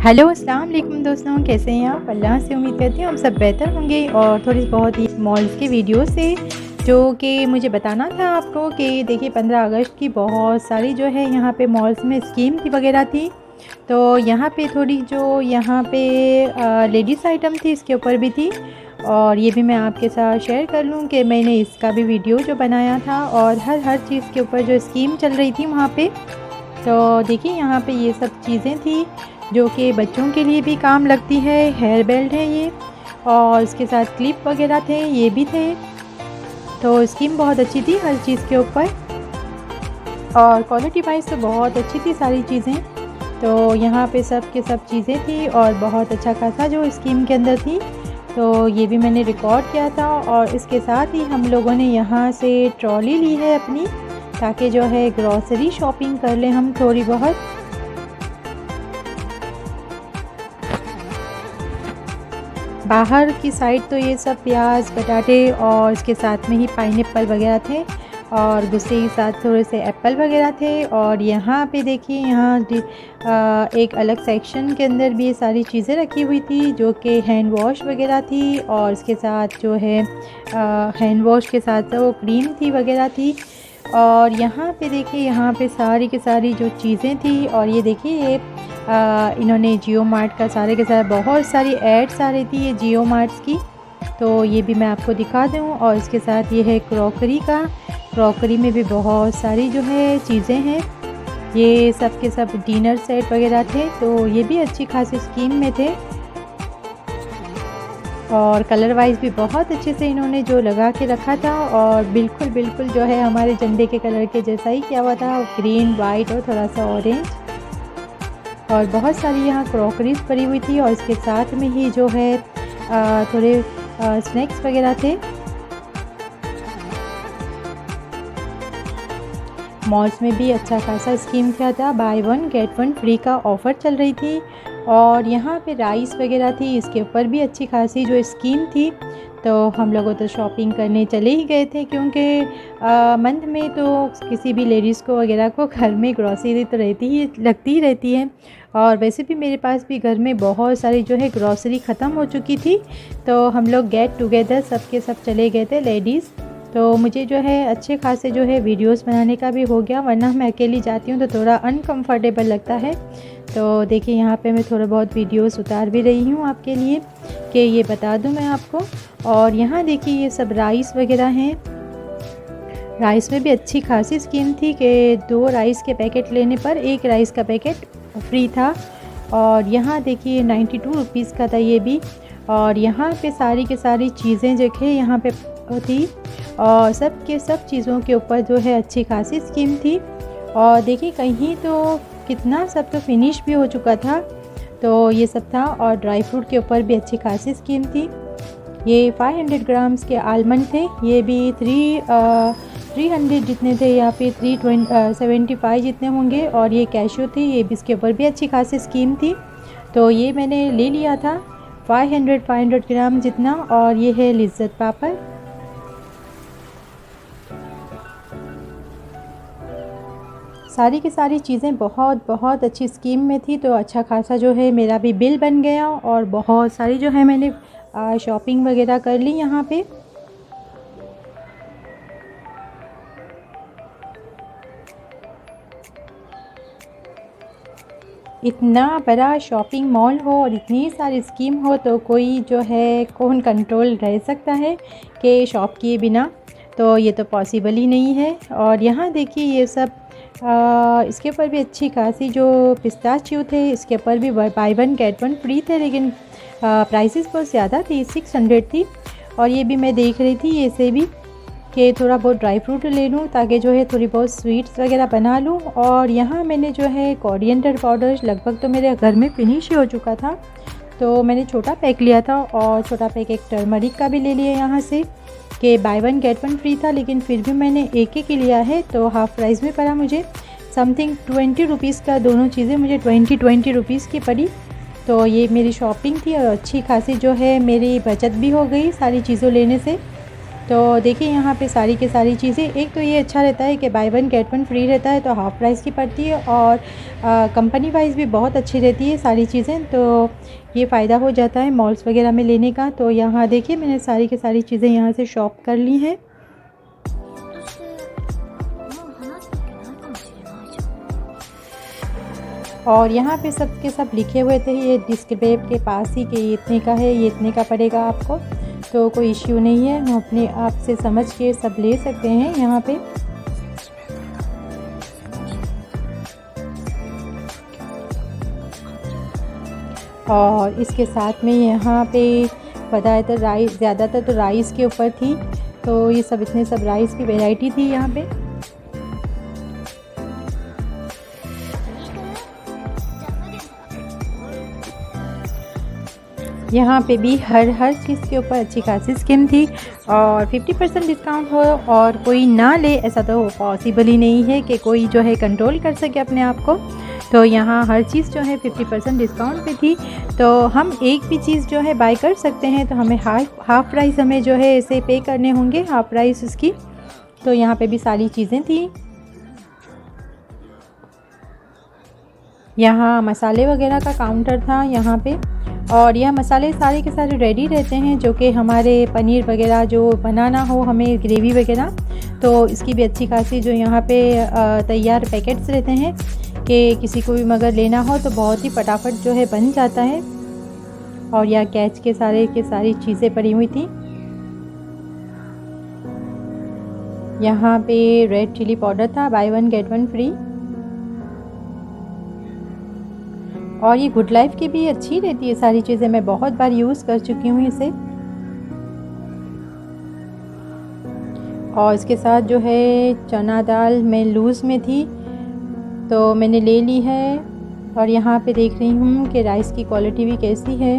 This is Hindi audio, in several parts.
हेलो अस्सलाम वालेकुम दोस्तों, कैसे हैं आप? अल्लाह से उम्मीद करती हूँ हम सब बेहतर होंगे। और थोड़ी बहुत ही मॉल्स की वीडियो से जो कि मुझे बताना था आपको कि देखिए 15 अगस्त की बहुत सारी जो है यहाँ पे मॉल्स में स्कीम थी वगैरह थी। तो यहाँ पे थोड़ी जो यहाँ पे लेडीज़ आइटम थी इसके ऊपर भी थी, और ये भी मैं आपके साथ शेयर कर लूँ कि मैंने इसका भी वीडियो जो बनाया था और हर चीज़ के ऊपर जो स्कीम चल रही थी वहाँ पे। तो देखिए यहाँ पे ये सब चीज़ें थी जो कि बच्चों के लिए भी काम लगती है। हेयर बेल्ट है ये, और इसके साथ क्लिप वगैरह थे, ये भी थे। तो स्कीम बहुत अच्छी थी हर चीज़ के ऊपर, और क्वालिटी वाइज तो बहुत अच्छी थी सारी चीज़ें। तो यहाँ पे सब के सब चीज़ें थी और बहुत अच्छा खासा जो स्कीम के अंदर थी। तो ये भी मैंने रिकॉर्ड किया था, और इसके साथ ही हम लोगों ने यहाँ से ट्रॉली ली है अपनी, ताकि जो है ग्रॉसरी शॉपिंग कर लें हम थोड़ी बहुत। बाहर की साइड तो ये सब प्याज बटाटे और इसके साथ में ही पाइनएप्पल वगैरह थे, और दूसरे के साथ थोड़े से एप्पल वगैरह थे। और यहाँ पे देखिए यहाँ एक अलग सेक्शन के अंदर भी ये सारी चीज़ें रखी हुई थी जो कि हैंड वॉश वगैरह थी, और इसके साथ जो है हैंड वॉश के साथ वो क्रीम थी वगैरह थी। और यहाँ पे देखिए यहाँ पे सारी की सारी जो चीज़ें थी, और ये देखिए ये इन्होंने जियो मार्ट का सारे के सारे बहुत सारी एड्स आ रही थी ये जियो मार्ट्स की। तो ये भी मैं आपको दिखा दूँ। और इसके साथ ये है क्रॉकरी का, क्रॉकरी में भी बहुत सारी जो है चीज़ें हैं। ये सब के सब डिनर सेट वगैरह थे, तो ये भी अच्छी खासी स्कीम में थे। और कलर वाइज भी बहुत अच्छे से इन्होंने जो लगा के रखा था, और बिल्कुल बिल्कुल जो है हमारे झंडे के कलर के जैसा ही किया हुआ था, ग्रीन वाइट और थोड़ा सा ऑरेंज। और बहुत सारी यहाँ क्रॉकरीज पड़ी हुई थी, और इसके साथ में ही जो है थोड़े स्नैक्स वगैरह थे। मॉल्स में भी अच्छा खासा स्कीम क्या था, by one get one free का ऑफ़र चल रही थी। और यहाँ पे राइस वगैरह थी, इसके ऊपर भी अच्छी खासी जो स्कीम थी। तो हम लोगों तो शॉपिंग करने चले ही गए थे, क्योंकि मंथ में तो किसी भी लेडीज़ को वगैरह को घर में ग्रॉसरी तो लगती ही रहती है। और वैसे भी मेरे पास भी घर में बहुत सारी जो है ग्रॉसरी ख़त्म हो चुकी थी। तो हम लोग गेट टुगेदर सब के सब चले गए थे लेडीज़। तो मुझे जो है अच्छे खासे जो है वीडियोस बनाने का भी हो गया, वरना मैं अकेली जाती हूँ तो थोड़ा अनकंफर्टेबल लगता है। तो देखिए यहाँ पे मैं थोड़ा बहुत वीडियोस उतार भी रही हूँ आपके लिए कि ये बता दूँ मैं आपको। और यहाँ देखिए ये सब राइस वगैरह हैं। राइस में भी अच्छी खासी स्कीम थी कि 2 राइस के पैकेट लेने पर 1 राइस का पैकेट फ्री था। और यहाँ देखिए 92 रुपीज़ का था ये भी। और यहाँ पे सारी की सारी चीज़ें जो है यहाँ पे थी, और सब के सब चीज़ों के ऊपर जो है अच्छी खासी स्कीम थी। और देखिए कहीं तो कितना सब तो फिनिश भी हो चुका था, तो ये सब था। और ड्राई फ्रूट के ऊपर भी अच्छी खासी स्कीम थी। ये 500 ग्राम्स के आलमंड थे, ये भी 300 जितने थे, या फिर 375 जितने होंगे। और ये कैशू थी, ये भी इसके ऊपर भी अच्छी खासी स्कीम थी। तो ये मैंने ले लिया था 500 ग्राम जितना। और ये है लिज्जत पापड़। सारी की सारी चीज़ें बहुत बहुत अच्छी स्कीम में थी। तो अच्छा खासा जो है मेरा भी बिल बन गया, और बहुत सारी जो है मैंने शॉपिंग वगैरह कर ली यहाँ पे। इतना बड़ा शॉपिंग मॉल हो और इतनी सारी स्कीम हो, तो कोई जो है कौन कंट्रोल रह सकता है कि शॉप किए बिना? तो ये तो पॉसिबल ही नहीं है। और यहाँ देखिए ये सब इसके ऊपर भी अच्छी खासी जो पिस्ताचियो थे, इसके ऊपर भी by one get one free थे, लेकिन प्राइसेस बहुत ज़्यादा थी, 600 थी। और ये भी मैं देख रही थी ऐसे भी कि थोड़ा बहुत ड्राई फ्रूट ले लूँ, ताकि जो है थोड़ी बहुत स्वीट्स वगैरह बना लूँ। और यहाँ मैंने जो है कोरिएंडर पाउडर लगभग तो मेरे घर में फिनिश ही हो चुका था, तो मैंने छोटा पैक लिया था। और छोटा पैक एक टर्मरिक का भी ले लिया यहाँ से कि by one get one free था, लेकिन फिर भी मैंने एक ही लिया है, तो हाफ़ प्राइस में पड़ा मुझे। समथिंग 20 रुपीज़ का दोनों चीज़ें मुझे 20 रुपीज़ की पड़ी। तो ये मेरी शॉपिंग थी, और अच्छी खासी जो है मेरी बचत भी हो गई सारी चीज़ों लेने से। तो देखिए यहाँ पे सारी की सारी चीज़ें, एक तो ये अच्छा रहता है कि by one get one free रहता है, तो हाफ़ प्राइस की पड़ती है, और कंपनी वाइज भी बहुत अच्छी रहती है सारी चीज़ें, तो ये फ़ायदा हो जाता है मॉल्स वगैरह में लेने का। तो यहाँ देखिए मैंने सारी की सारी चीज़ें यहाँ से शॉप कर ली हैं। और यहाँ पे सब के सब लिखे हुए थे ये डिस्प्ले के पास ही कि ये इतने का है, ये इतने का पड़ेगा आपको, तो कोई इश्यू नहीं है, हम अपने आप से समझ के सब ले सकते हैं यहाँ पे। और इसके साथ में यहाँ पे बताया था राइस, ज़्यादातर तो राइस के ऊपर थी, तो ये सब इतने सब राइस की वैरायटी थी यहाँ पे। यहाँ पे भी हर चीज़ के ऊपर अच्छी खासी स्कीम थी, और 50% डिस्काउंट हो और कोई ना ले ऐसा तो पॉसिबल ही नहीं है कि कोई जो है कंट्रोल कर सके अपने आप को। तो यहाँ हर चीज़ जो है 50% डिस्काउंट पे थी, तो हम एक भी चीज़ जो है बाय कर सकते हैं, तो हमें हाफ़ प्राइस हमें जो है ऐसे पे करने होंगे, हाफ़ प्राइस उसकी। तो यहाँ पे भी सारी चीज़ें थी। यहाँ मसाले वगैरह का काउंटर था यहाँ पे, और यह मसाले सारे के सारे रेडी रहते हैं, जो कि हमारे पनीर वगैरह जो बनाना हो हमें ग्रेवी वगैरह, तो इसकी भी अच्छी खासी जो यहाँ पे तैयार पैकेट्स रहते हैं कि किसी को भी मगर लेना हो तो बहुत ही फटाफट जो है बन जाता है। और यह कैच के सारी चीज़ें पड़ी हुई थी। यहाँ पे रेड चिली पाउडर था, by one get one free. और ये गुड लाइफ की भी अच्छी रहती है सारी चीज़ें, मैं बहुत बार यूज़ कर चुकी हूँ इसे। और इसके साथ जो है चना दाल मैं लूज़ में थी तो मैंने ले ली है, और यहाँ पे देख रही हूँ कि राइस की क्वालिटी भी कैसी है।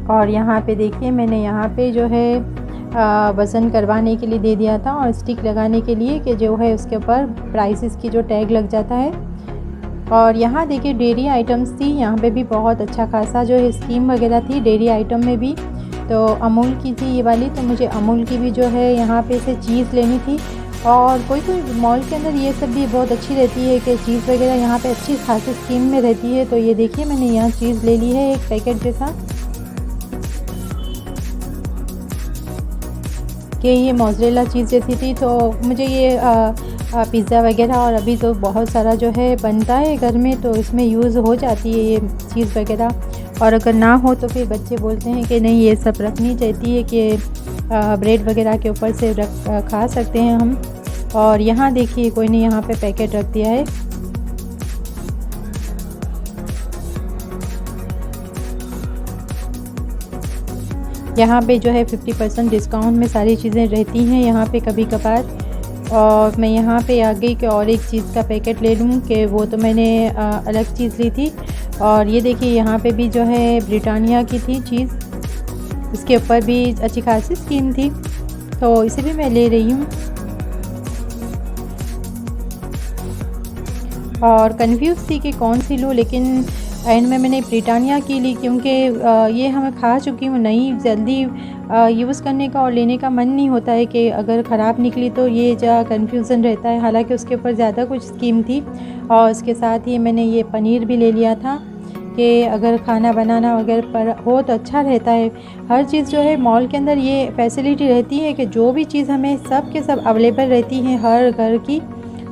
और यहाँ पे देखिए मैंने यहाँ पे जो है वज़न करवाने के लिए दे दिया था, और स्टिक लगाने के लिए कि जो है उसके ऊपर प्राइसेस की जो टैग लग जाता है। और यहाँ देखिए डेयरी आइटम्स थी, यहाँ पे भी बहुत अच्छा खासा जो है स्कीम वगैरह थी डेयरी आइटम में भी। तो अमूल की थी ये वाली, तो मुझे अमूल की भी जो है यहाँ पे से चीज़ लेनी थी। और कोई मॉल के अंदर ये सब भी बहुत अच्छी रहती है कि चीज़ वगैरह यहाँ पे अच्छी खासी स्कीम में रहती है। तो ये देखिए मैंने यहाँ चीज़ ले ली है एक पैकेट जैसा, कि ये मोज़रेला चीज़ जैसी थी। तो मुझे ये पिज़्ज़ा वगैरह और अभी तो बहुत सारा जो है बनता है घर में, तो इसमें यूज़ हो जाती है ये चीज़ वगैरह। और अगर ना हो तो फिर बच्चे बोलते हैं कि नहीं ये सब रखनी चाहिए कि ब्रेड वगैरह के ऊपर से खा सकते हैं हम। और यहाँ देखिए कोई ने यहाँ पे पैकेट रख दिया है। यहाँ पे जो है 50% डिस्काउंट में सारी चीज़ें रहती हैं यहाँ पे कभी कभार। और मैं यहाँ पे आ गई कि और एक चीज़ का पैकेट ले लूँ, कि वो तो मैंने अलग चीज़ ली थी। और ये देखिए यहाँ पे भी जो है ब्रिटानिया की थी चीज़, इसके ऊपर भी अच्छी खासी स्कीम थी, तो इसे भी मैं ले रही हूँ। और कंफ्यूज थी कि कौन सी लूँ, लेकिन एंड में मैंने ब्रिटानिया की ली, क्योंकि ये हमें खा चुकी हूँ, नहीं जल्दी यूज़ करने का और लेने का मन नहीं होता है कि अगर ख़राब निकली तो ये जो कन्फ्यूज़न रहता है। हालांकि उसके ऊपर ज़्यादा कुछ स्कीम थी। और उसके साथ ही मैंने ये पनीर भी ले लिया था कि अगर खाना बनाना वगैरह पर हो तो अच्छा रहता है। हर चीज़ जो है मॉल के अंदर ये फैसिलिटी रहती है कि जो भी चीज़ हमें सब के सब अवेलेबल रहती है हर घर की,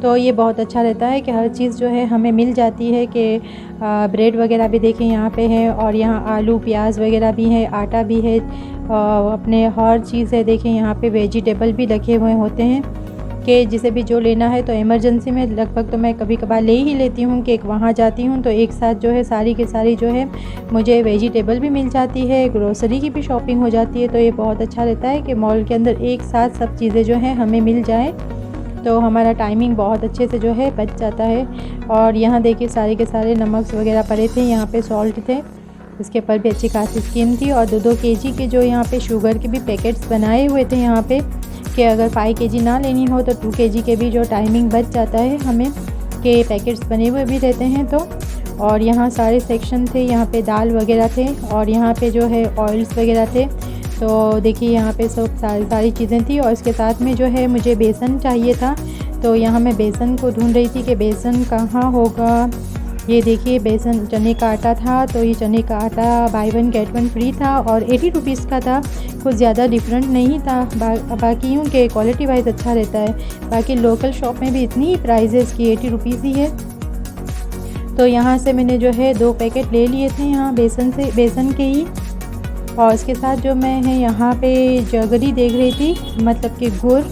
तो ये बहुत अच्छा रहता है कि हर चीज़ जो है हमें मिल जाती है। कि ब्रेड वगैरह भी देखें यहाँ पे है, और यहाँ आलू प्याज वगैरह भी है, आटा भी है, अपने हर चीज़ है। देखें यहाँ पे वेजिटेबल भी रखे हुए होते हैं कि जिसे भी जो लेना है। तो इमरजेंसी में लगभग तो मैं कभी कभार ले ही लेती हूँ कि वहाँ जाती हूँ तो एक साथ जो है सारी की सारी जो है मुझे वेजिटेबल भी मिल जाती है, ग्रोसरी की भी शॉपिंग हो जाती है। तो ये बहुत अच्छा रहता है कि मॉल के अंदर एक साथ सब चीज़ें जो हैं हमें मिल जाए, तो हमारा टाइमिंग बहुत अच्छे से जो है बच जाता है। और यहाँ देखिए सारे के सारे नमक वगैरह पड़े थे, यहाँ पे सॉल्ट थे, इसके ऊपर भी अच्छी खासी स्कीम थी। और 2-2 केजी के जो यहाँ पे शुगर के भी पैकेट्स बनाए हुए थे यहाँ पे, कि अगर 5 केजी ना लेनी हो तो 2 केजी के भी जो टाइमिंग बच जाता है हमें, के पैकेट्स बने हुए भी रहते हैं। तो और यहाँ सारे सेक्शन थे, यहाँ पे दाल वगैरह थे, और यहाँ पे जो है ऑयल्स वगैरह थे। तो देखिए यहाँ पे सब सारी चीज़ें थी और इसके साथ में जो है मुझे बेसन चाहिए था। तो यहाँ मैं बेसन को ढूंढ रही थी कि बेसन कहाँ होगा। ये देखिए बेसन चने का आटा था, तो ये चने का आटा by one get one free था और 80 रुपीज़ का था। कुछ ज़्यादा डिफरेंट नहीं था। बाकी यूँ कि क्वालिटी वाइज अच्छा रहता है। बाकी लोकल शॉप में भी इतनी ही प्राइजेस की 80 रुपीज़ ही है। तो यहाँ से मैंने जो है 2 पैकेट ले लिए थे यहाँ बेसन के ही। और इसके साथ जो मैं है यहाँ पे जगरी देख रही थी, मतलब कि गुड़।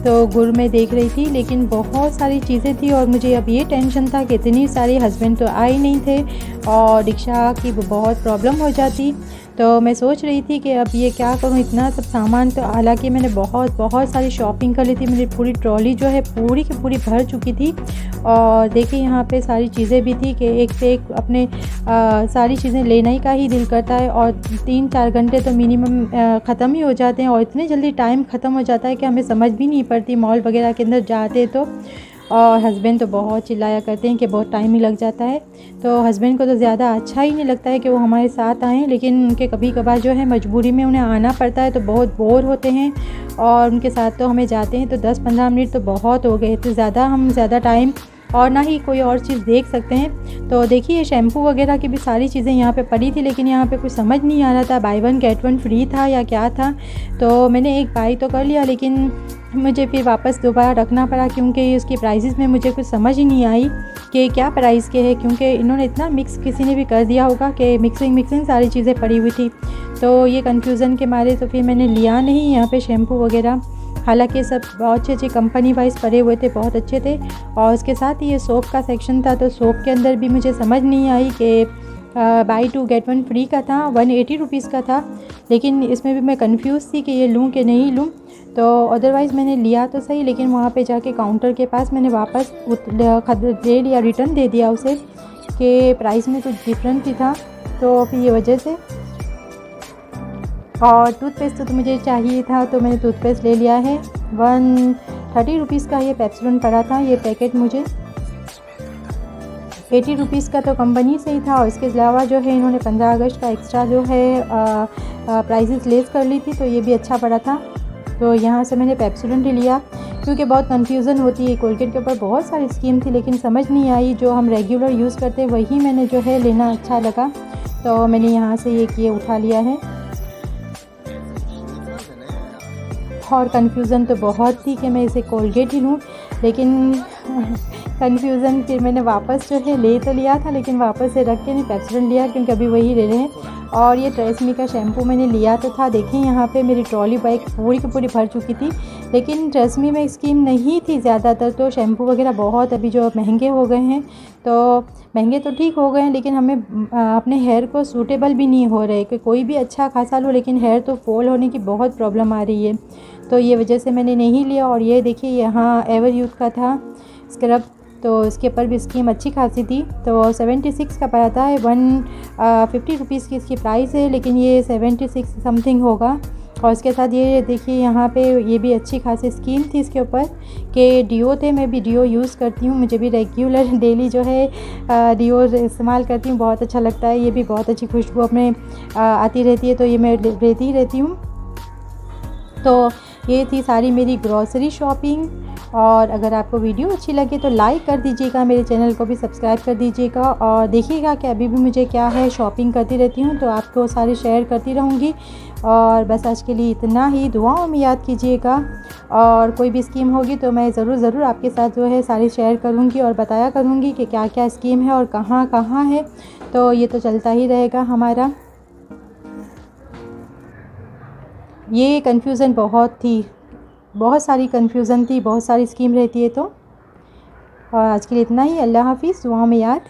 तो गुड़ में देख रही थी, लेकिन बहुत सारी चीज़ें थी और मुझे अब ये टेंशन था कि इतनी सारी, हस्बैंड तो आए नहीं थे और रिक्शा की बहुत प्रॉब्लम हो जाती। तो मैं सोच रही थी कि अब ये क्या करूँ, इतना सब सामान। तो हालांकि मैंने बहुत सारी शॉपिंग कर ली थी। मेरी पूरी ट्रॉली जो है पूरी की पूरी भर चुकी थी। और देखिए यहाँ पे सारी चीज़ें भी थी कि एक से एक अपने सारी चीज़ें लेना ही का ही दिल करता है। और 3-4 घंटे तो मिनिमम ख़त्म ही हो जाते हैं और इतने जल्दी टाइम ख़त्म हो जाता है कि हमें समझ भी नहीं पड़ती मॉल वगैरह के अंदर जाते तो। और हस्बैंड तो बहुत चिल्लाया करते हैं कि बहुत टाइम ही लग जाता है। तो हस्बैंड को तो ज़्यादा अच्छा ही नहीं लगता है कि वो हमारे साथ आएँ, लेकिन उनके कभी कभार जो है मजबूरी में उन्हें आना पड़ता है, तो बहुत बोर होते हैं। और उनके साथ तो हमें जाते हैं तो 10-15 मिनट तो बहुत हो गए, तो हम ज़्यादा टाइम और ना ही कोई और चीज़ देख सकते हैं। तो देखिए शैम्पू वगैरह की भी सारी चीज़ें यहाँ पे पड़ी थी, लेकिन यहाँ पे कुछ समझ नहीं आ रहा था by one get one free था या क्या था। तो मैंने एक बाई तो कर लिया, लेकिन मुझे फिर वापस दोबारा रखना पड़ा क्योंकि उसकी प्राइसेस में मुझे कुछ समझ ही नहीं आई कि क्या प्राइस के है, क्योंकि इन्होंने इतना मिक्स किसी ने भी कर दिया होगा कि मिक्सिंग सारी चीज़ें पड़ी हुई थी। तो ये कन्फ्यूज़न के मारे तो फिर मैंने लिया नहीं यहाँ पे शैम्पू वगैरह। हालांकि सब बहुत अच्छी कंपनी वाइज पड़े हुए थे, बहुत अच्छे थे। और उसके साथ ही ये सोप का सेक्शन था, तो सोप के अंदर भी मुझे समझ नहीं आई कि बाई 2 गेट 1 फ्री का था, 180 रुपीज़ का था। लेकिन इसमें भी मैं कंफ्यूज थी कि ये लूँ कि नहीं लूँ। तो अदरवाइज़ मैंने लिया तो सही, लेकिन वहाँ पे जाके काउंटर के पास मैंने वापस ले लिया, रिटर्न दे दिया उसे कि प्राइस में कुछ डिफरेंट ही था। तो फिर ये वजह से। और टूथपेस्ट तो मुझे चाहिए था, तो मैंने टूथपेस्ट ले लिया है। 130 रुपीज़ का ये पेप्सोडेंट पड़ा था। ये पैकेट मुझे 80 रुपीज़ का तो कंपनी से ही था। और इसके अलावा जो है इन्होंने 15 अगस्त का एक्स्ट्रा जो है प्राइसेस लेस कर ली थी, तो ये भी अच्छा पड़ा था। तो यहाँ से मैंने पेप्सोडेंट ही लिया क्योंकि बहुत कन्फ्यूज़न होती है। कोलगेट के ऊपर बहुत सारी स्कीम थी, लेकिन समझ नहीं आई। जो हम रेगुलर यूज़ करते हैं वही मैंने जो है लेना अच्छा लगा, तो मैंने यहाँ से ये उठा लिया है। और कन्फ्यूज़न तो बहुत थी कि मैं इसे कोलगेट ही लूँ, लेकिन कन्फ्यूज़न फिर मैंने वापस जो है ले तो लिया था, लेकिन वापस से रख के नहीं पेप्सोडेंट लिया क्योंकि अभी वही ले रहे हैं। और ये ट्रेसमी का शैम्पू मैंने लिया तो था। देखें यहाँ पे मेरी ट्रॉली बैग पूरी की पूरी भर चुकी थी, लेकिन ट्रेसमी में स्कीम नहीं थी ज़्यादातर। तो शैम्पू वगैरह बहुत अभी जो महंगे हो गए हैं, तो महंगे तो ठीक हो गए हैं, लेकिन हमें अपने हेयर को सूटेबल भी नहीं हो रहे कि कोई भी अच्छा खासा लो, लेकिन हेयर तो फॉल होने की बहुत प्रॉब्लम आ रही है। तो ये वजह से मैंने नहीं लिया। और ये देखिए यहाँ एवर यूथ का था स्क्रब, तो इसके ऊपर भी स्कीम अच्छी खासी थी। तो 76 का पड़ा था। 150 रुपीज़ की इसकी प्राइस है, लेकिन ये 76 समथिंग होगा। और इसके साथ ये देखिए यहाँ पे ये भी अच्छी खासी स्कीम थी इसके ऊपर कि डिओ थे। मैं भी डिओ यूज़ करती हूँ, मुझे भी रेगुलर डेली जो है डिओ इस्तेमाल करती हूँ, बहुत अच्छा लगता है। ये भी बहुत अच्छी खुशबू अपने आती रहती है, तो ये मैं लेती ही रहती हूँ। तो ये थी सारी मेरी ग्रॉसरी शॉपिंग। और अगर आपको वीडियो अच्छी लगे तो लाइक कर दीजिएगा, मेरे चैनल को भी सब्सक्राइब कर दीजिएगा और देखिएगा कि अभी भी मुझे क्या है शॉपिंग करती रहती हूँ, तो आपको सारी शेयर करती रहूँगी। और बस आज के लिए इतना ही, दुआओं में याद कीजिएगा। और कोई भी स्कीम होगी तो मैं ज़रूर आपके साथ जो है सारी शेयर करूँगी और बताया करूँगी कि क्या क्या स्कीम है और कहाँ कहाँ है। तो ये तो चलता ही रहेगा हमारा। ये कन्फ्यूज़न बहुत थी, बहुत सारी कन्फ्यूज़न थी, बहुत सारी स्कीम रहती है। तो और आज के लिए इतना ही। अल्लाह हाफिज़, दुआओं में याद।